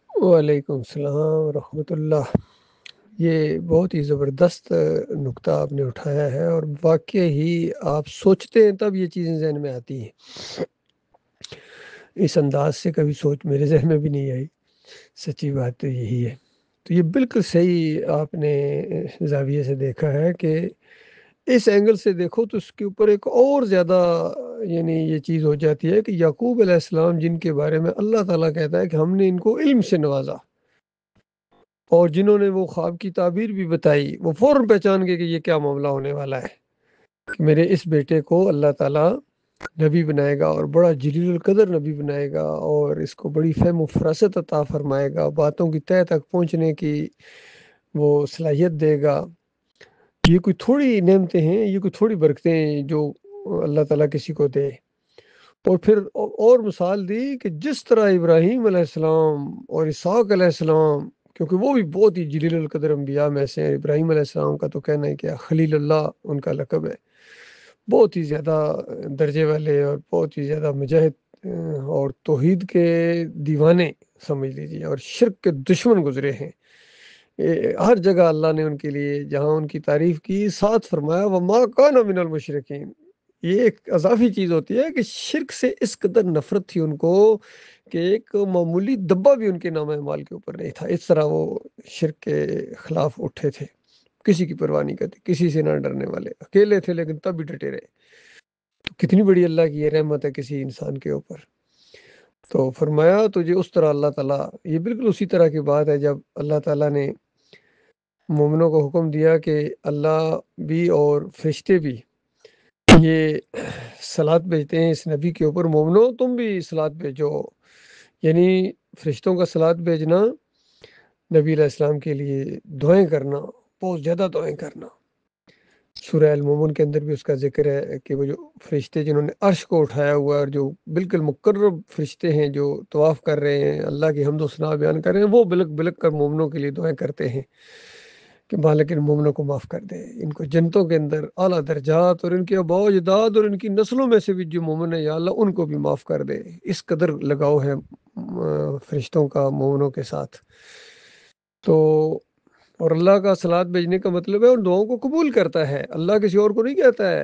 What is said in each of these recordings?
وعلیکم السلام ورحمۃ اللہ۔ یہ بہت ہی زبردست نقطہ آپ نے اٹھایا ہے، اور واقعی ہی آپ سوچتے ہیں تب یہ چیزیں ذہن میں آتی ہیں۔ اس انداز سے کبھی سوچ میرے ذہن میں بھی نہیں آئی۔ سچی بات تو یہی ہے۔ تو یہ بالکل صحیح آپ نے زاویے سے دیکھا ہے کہ اس اینگل سے دیکھو تو اس کے اوپر ایک اور زیادہ یعنی یہ چیز ہو جاتی ہے کہ یعقوب علیہ السلام جن کے بارے میں اللہ تعالیٰ کہتا ہے کہ ہم نے ان کو علم سے نوازا، اور جنہوں نے وہ خواب کی تعبیر بھی بتائی، وہ فوراً پہچان گئے کہ یہ کیا معاملہ ہونے والا ہے، کہ میرے اس بیٹے کو اللہ تعالیٰ نبی بنائے گا، اور بڑا جلیل القدر نبی بنائے گا، اور اس کو بڑی فہم و فراست عطا فرمائے گا، باتوں کی تہہ تک پہنچنے کی وہ صلاحیت دے گا۔ یہ کوئی تھوڑی نعمتیں ہیں، یہ کوئی تھوڑی برکتیں ہیں جو اللہ تعالیٰ کسی کو دے۔ اور پھر اور مثال دی کہ جس طرح ابراہیم علیہ السلام اور اسحاق علیہ السلام، کیونکہ وہ بھی بہت ہی جلیل القدر انبیاء میں سے ہیں۔ ابراہیم علیہ السلام کا تو کہنا ہے کہ خلیل اللہ ان کا لقب ہے، بہت ہی زیادہ درجے والے اور بہت ہی زیادہ مجاہد اور توحید کے دیوانے سمجھ لیجیے، اور شرک کے دشمن گزرے ہیں۔ ہر جگہ اللہ نے ان کے لیے جہاں ان کی تعریف کی، ساتھ فرمایا وَمَا كَانَ مِنَ الْمُشْرِكِينَ۔ یہ ایک اضافی چیز ہوتی ہے کہ شرک سے اس قدر نفرت تھی ان کو کہ ایک معمولی دبا بھی ان کے نام اعمال کے اوپر نہیں تھا۔ اس طرح وہ شرک کے خلاف اٹھے تھے، کسی کی پرواہ نہیں کرتے، کسی سے نہ ڈرنے والے، اکیلے تھے لیکن تب بھی ڈٹے رہے۔ تو کتنی بڑی اللہ کی یہ رحمت ہے کسی انسان کے اوپر۔ تو فرمایا تو یہ اس طرح اللہ تعالیٰ، یہ بالکل اسی طرح کی بات ہے جب اللہ تعالیٰ نے مومنوں کو حکم دیا کہ اللہ بھی اور فرشتے بھی یہ صلات بھیجتے ہیں اس نبی کے اوپر، مومنوں تم بھی صلات بھیجو۔ یعنی فرشتوں کا صلات بھیجنا، نبی علیہ السلام کے لیے دعائیں کرنا، بہت زیادہ دعائیں کرنا۔ سورہ المومن کے اندر بھی اس کا ذکر ہے کہ وہ جو فرشتے جنہوں نے عرش کو اٹھایا ہوا ہے، اور جو بالکل مقرب فرشتے ہیں جو طواف کر رہے ہیں، اللہ کی حمد و ثنا بیان کر رہے ہیں، وہ بلک بلک کر مومنوں کے لیے دعائیں کرتے ہیں کہ مالک ان مومنوں کو معاف کر دے، ان کو جنتوں کے اندر اعلیٰ درجات، اور ان کے آباء و اجداد اور ان کی نسلوں میں سے بھی جو مومن ہے یا اللہ ان کو بھی معاف کر دے۔ اس قدر لگاؤ ہے فرشتوں کا مومنوں کے ساتھ۔ تو اور اللہ کا صلات بھیجنے کا مطلب ہے ان دعاؤں کو قبول کرتا ہے۔ اللہ کسی اور کو نہیں کہتا ہے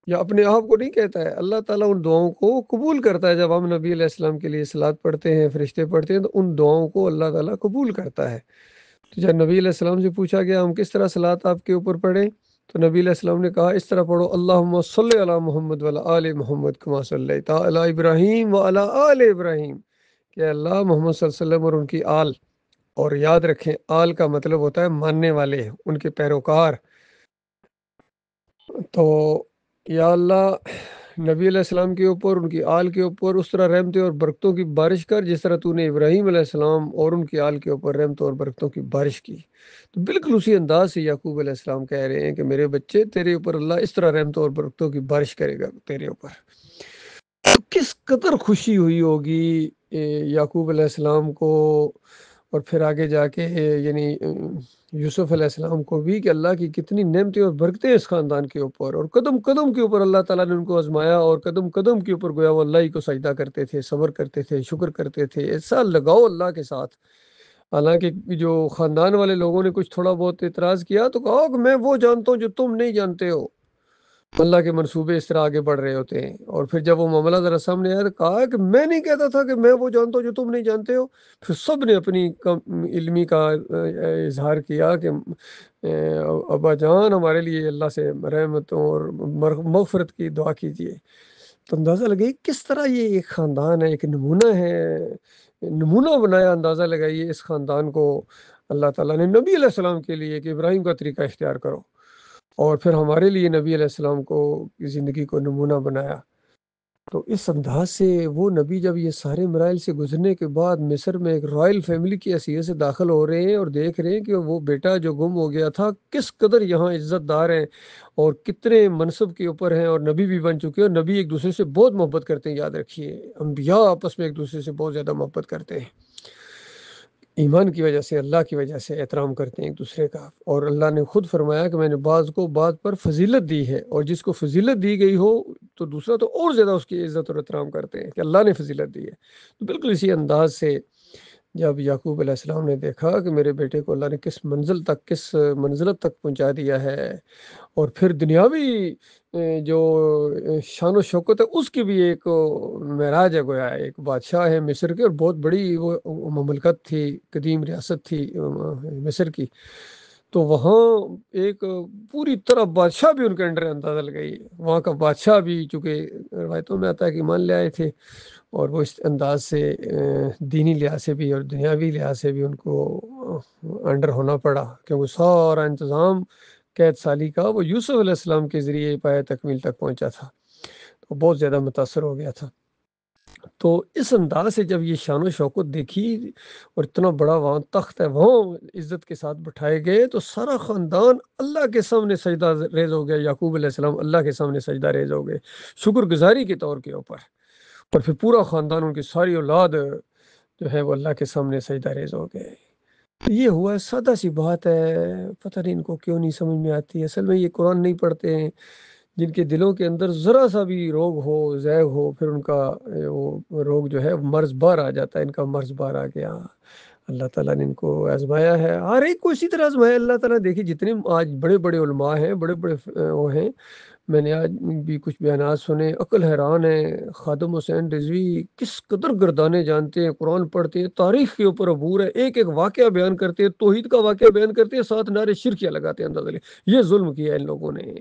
یا اپنے آپ کو نہیں کہتا ہے، اللہ تعالیٰ ان دعاؤں کو قبول کرتا ہے۔ جب ہم نبی علیہ السلام کے لیے صلات پڑھتے ہیں، فرشتے پڑھتے ہیں، تو ان دعاؤں کو اللہ تعالیٰ قبول کرتا ہے۔ تو جب نبی علیہ السلام سے پوچھا گیا ہم کس طرح صلات آپ کے اوپر پڑھیں، تو نبی علیہ السلام نے کہا اس طرح پڑھو، اللہم صلی علی محمد وعلی آل محمد کما صلیت علی ابراہیم وعلی آل ابراہیم، کہ اللہ محمد صلی اللہ علیہ وسلم اور ان کی آل، اور یاد رکھیں آل کا مطلب ہوتا ہے ماننے والے، ان کے پیروکار۔ تو یا اللہ نبی علیہ السلام کے اوپر، ان کی آل کے اوپر اس طرح رحمتیں اور برکتوں کی بارش کر جس طرح تو نے ابراہیم علیہ السلام اور ان کی آل کے اوپر رحمتوں اور برکتوں کی بارش کی۔ تو بالکل اسی انداز سے یعقوب علیہ السلام کہہ رہے ہیں کہ میرے بچے تیرے اوپر اللہ اس طرح رحمتوں اور برکتوں کی بارش کرے گا تیرے اوپر۔ تو کس قدر خوشی ہوئی ہوگی یعقوب علیہ السلام کو، اور پھر آگے جا کے یعنی یوسف علیہ السلام کو بھی، کہ اللہ کی کتنی نعمتیں اور برکتیں اس خاندان کے اوپر، اور قدم قدم کے اوپر اللہ تعالیٰ نے ان کو آزمایا، اور قدم قدم کے اوپر گویا وہ اللہ ہی کو سجدہ کرتے تھے، صبر کرتے تھے، شکر کرتے تھے، ایسا لگاؤ اللہ کے ساتھ۔ حالانکہ جو خاندان والے لوگوں نے کچھ تھوڑا بہت اعتراض کیا تو کہا کہ میں وہ جانتا ہوں جو تم نہیں جانتے ہو۔ اللہ کے منصوبے اس طرح آگے بڑھ رہے ہوتے ہیں، اور پھر جب وہ معاملہ ذرا سامنے آیا تو کہا کہ میں نہیں کہتا تھا کہ میں وہ جانتا ہوں جو تم نہیں جانتے ہو۔ پھر سب نے اپنی علمی کا اظہار کیا کہ ابا جان ہمارے لیے اللہ سے رحمتوں اور مغفرت کی دعا کیجیے۔ تو اندازہ لگائیے کس طرح یہ ایک خاندان ہے، ایک نمونہ ہے، نمونہ بنایا۔ اندازہ لگائیے اس خاندان کو اللہ تعالیٰ نے نبی علیہ السلام کے لیے کہ ابراہیم کا طریقہ اختیار کرو، اور پھر ہمارے لیے نبی علیہ السلام کو زندگی کو نمونہ بنایا۔ تو اس انداز سے وہ نبی جب یہ سارے مراحل سے گزرنے کے بعد مصر میں ایک رائل فیملی کی حیثیت سے داخل ہو رہے ہیں، اور دیکھ رہے ہیں کہ وہ بیٹا جو گم ہو گیا تھا کس قدر یہاں عزت دار ہیں، اور کتنے منصب کے اوپر ہیں، اور نبی بھی بن چکے ہیں، اور نبی ایک دوسرے سے بہت محبت کرتے ہیں۔ یاد رکھیے انبیاء آپس میں ایک دوسرے سے بہت زیادہ محبت کرتے ہیں، ایمان کی وجہ سے، اللہ کی وجہ سے احترام کرتے ہیں ایک دوسرے کا۔ اور اللہ نے خود فرمایا کہ میں نے بعض کو بعض پر فضیلت دی ہے، اور جس کو فضیلت دی گئی ہو تو دوسرا تو اور زیادہ اس کی عزت اور احترام کرتے ہیں کہ اللہ نے فضیلت دی ہے۔ تو بالکل اسی انداز سے جب یعقوب علیہ السلام نے دیکھا کہ میرے بیٹے کو اللہ نے کس منزل تک، کس منزلت تک پہنچا دیا ہے، اور پھر دنیاوی جو شان و شوکت ہے اس کی بھی ایک معراج ہے، گویا ایک بادشاہ ہے مصر کے، اور بہت بڑی وہ مملکت تھی، قدیم ریاست تھی مصر کی، تو وہاں ایک پوری طرح بادشاہ بھی ان کے انڈر اندازہ لگائی، وہاں کا بادشاہ بھی، چونکہ روایتوں میں آتا ہے کہ ایمان لے آئے تھے، اور وہ اس انداز سے دینی لحاظ سے بھی اور دنیاوی لحاظ سے بھی ان کو انڈر ہونا پڑا، کیونکہ سارا انتظام قید سالی کا وہ یوسف علیہ السلام کے ذریعے پایہ تکمیل تک پہنچا تھا، تو بہت زیادہ متاثر ہو گیا تھا۔ تو اس انداز سے جب یہ شان و شوکت دیکھی، اور اتنا بڑا وہاں تخت ہے، وہاں عزت کے ساتھ بٹھائے گئے، تو سارا خاندان اللہ کے سامنے سجدہ ریز ہو گیا، یعقوب علیہ السلام اللہ کے سامنے سجدہ ریز ہو گئے شکر گزاری کے طور کے اوپر، اور پھر پورا خاندان، ان کی ساری اولاد جو ہے وہ اللہ کے سامنے سجدہ ریز ہو گئے۔ تو یہ ہوا، سادہ سی بات ہے، پتہ نہیں ان کو کیوں نہیں سمجھ میں آتی، اصل میں یہ قرآن نہیں پڑھتے ہیں، جن کے دلوں کے اندر ذرا سا بھی روگ ہو، زیغ ہو، پھر ان کا وہ روگ جو ہے مرض بار آ جاتا ہے، ان کا مرض بار آ گیا۔ اللہ تعالیٰ نے ان کو آزمایا ہے، ہر ایک کو اسی طرح آزمایا اللہ تعالیٰ۔ دیکھیے جتنے آج بڑے بڑے علماء ہیں، بڑے بڑے وہ ہیں، میں نے آج بھی کچھ بیانات سنے، عقل حیران ہے، خادم حسین رضوی کس قدر گردانے جانتے ہیں، قرآن پڑھتے ہیں، تاریخ کے اوپر عبور ہے، ایک ایک واقعہ بیان کرتے ہیں، توحید کا واقعہ بیان کرتے ہیں، ساتھ نعرے شرکیہ لگاتے ہیں، اندازہ لیں یہ ظلم کیا ہے ان لوگوں نے۔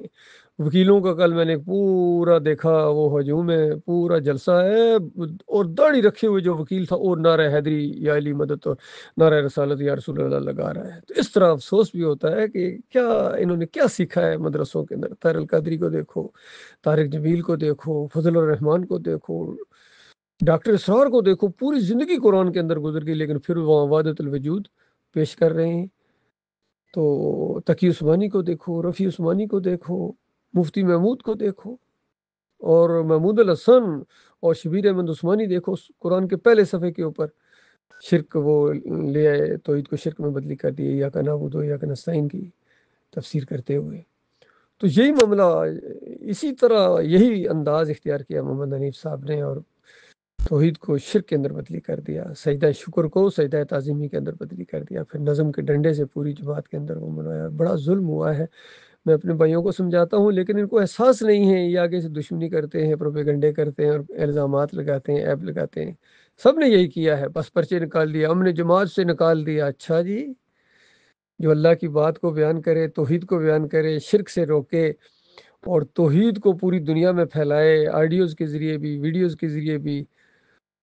وکیلوں کا کل میں نے پورا دیکھا، وہ ہجوم ہے، پورا جلسہ ہے، اور داڑھی رکھے ہوئے جو وکیل تھا، اور نعرہ حیدری یا علی مدد اور نعرہ رسالت یا رسول اللہ لگا رہا ہے۔ تو اس طرح افسوس بھی ہوتا ہے کہ کیا انہوں نے کیا سیکھا ہے مدرسوں کے اندر۔ طاہر القادری کو دیکھو، طارق جمیل کو دیکھو، فضل الرحمان کو دیکھو، ڈاکٹر اسرار کو دیکھو، پوری زندگی قرآن کے اندر گزر گئی، لیکن پھر وہ وحدت الوجود پیش کر رہے ہیں۔ تو تقی عثمانی کو دیکھو، رفیع عثمانی کو دیکھو، مفتی محمود کو دیکھو، اور محمود الحسن اور شبیر احمد عثمانی دیکھو، قرآن کے پہلے صفحے کے اوپر شرک وہ لے آئے، توحید کو شرک میں بدلی کر دی، یا کا نعبد و یا کا نستعین کی تفسیر کرتے ہوئے۔ تو یہی معاملہ، اسی طرح یہی انداز اختیار کیا محمد حنیف صاحب نے، اور توحید کو شرک کے اندر بدلی کر دیا، سجدہ شکر کو سجدہ تعظیمی کے اندر بدلی کر دیا، پھر نظم کے ڈنڈے سے پوری جماعت کے اندر وہ منوایا۔ بڑا ظلم ہوا ہے، میں اپنے بھائیوں کو سمجھاتا ہوں، لیکن ان کو احساس نہیں ہے، یہ آگے سے دشمنی کرتے ہیں، پروپیگنڈے کرتے ہیں، اور الزامات لگاتے ہیں، عیب لگاتے ہیں۔ سب نے یہی کیا ہے، بس پرچے نکال دیا، امن جماعت سے نکال دیا۔ اچھا جی، جو اللہ کی بات کو بیان کرے، توحید کو بیان کرے، شرک سے روکے، اور توحید کو پوری دنیا میں پھیلائے، آڈیوز کے ذریعے بھی، ویڈیوز کے ذریعے بھی،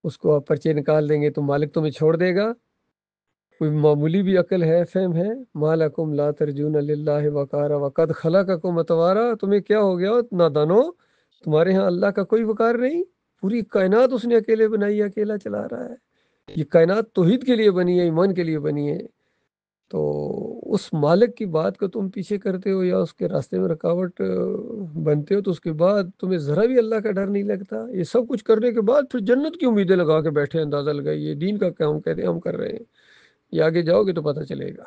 اس کو آپ پرچے نکال دیں گے تو مالک تمہیں چھوڑ دے گا؟ کوئی معمولی بھی عقل ہے، فہم ہے؟ مالکم لا ترجون للہ وقارا وقد خلقکم اتوارا، تمہیں کیا ہو گیا نادانو، تمہارے ہاں اللہ کا کوئی وقار نہیں؟ پوری کائنات اس نے اکیلے بنائی ہے، اکیلا چلا رہا ہے، یہ کائنات توحید کے لیے بنی ہے، ایمان کے لیے بنی ہے، تو اس مالک کی بات کو تم پیچھے کرتے ہو، یا اس کے راستے میں رکاوٹ بنتے ہو، تو اس کے بعد تمہیں ذرا بھی اللہ کا ڈر نہیں لگتا؟ یہ سب کچھ کرنے کے بعد پھر جنت کی امیدیں لگا کے بیٹھے، اندازہ لگائیے دین کا کام کہتے ہیں ہم کر رہے ہیں، یہ آگے جاؤ گے تو پتہ چلے گا۔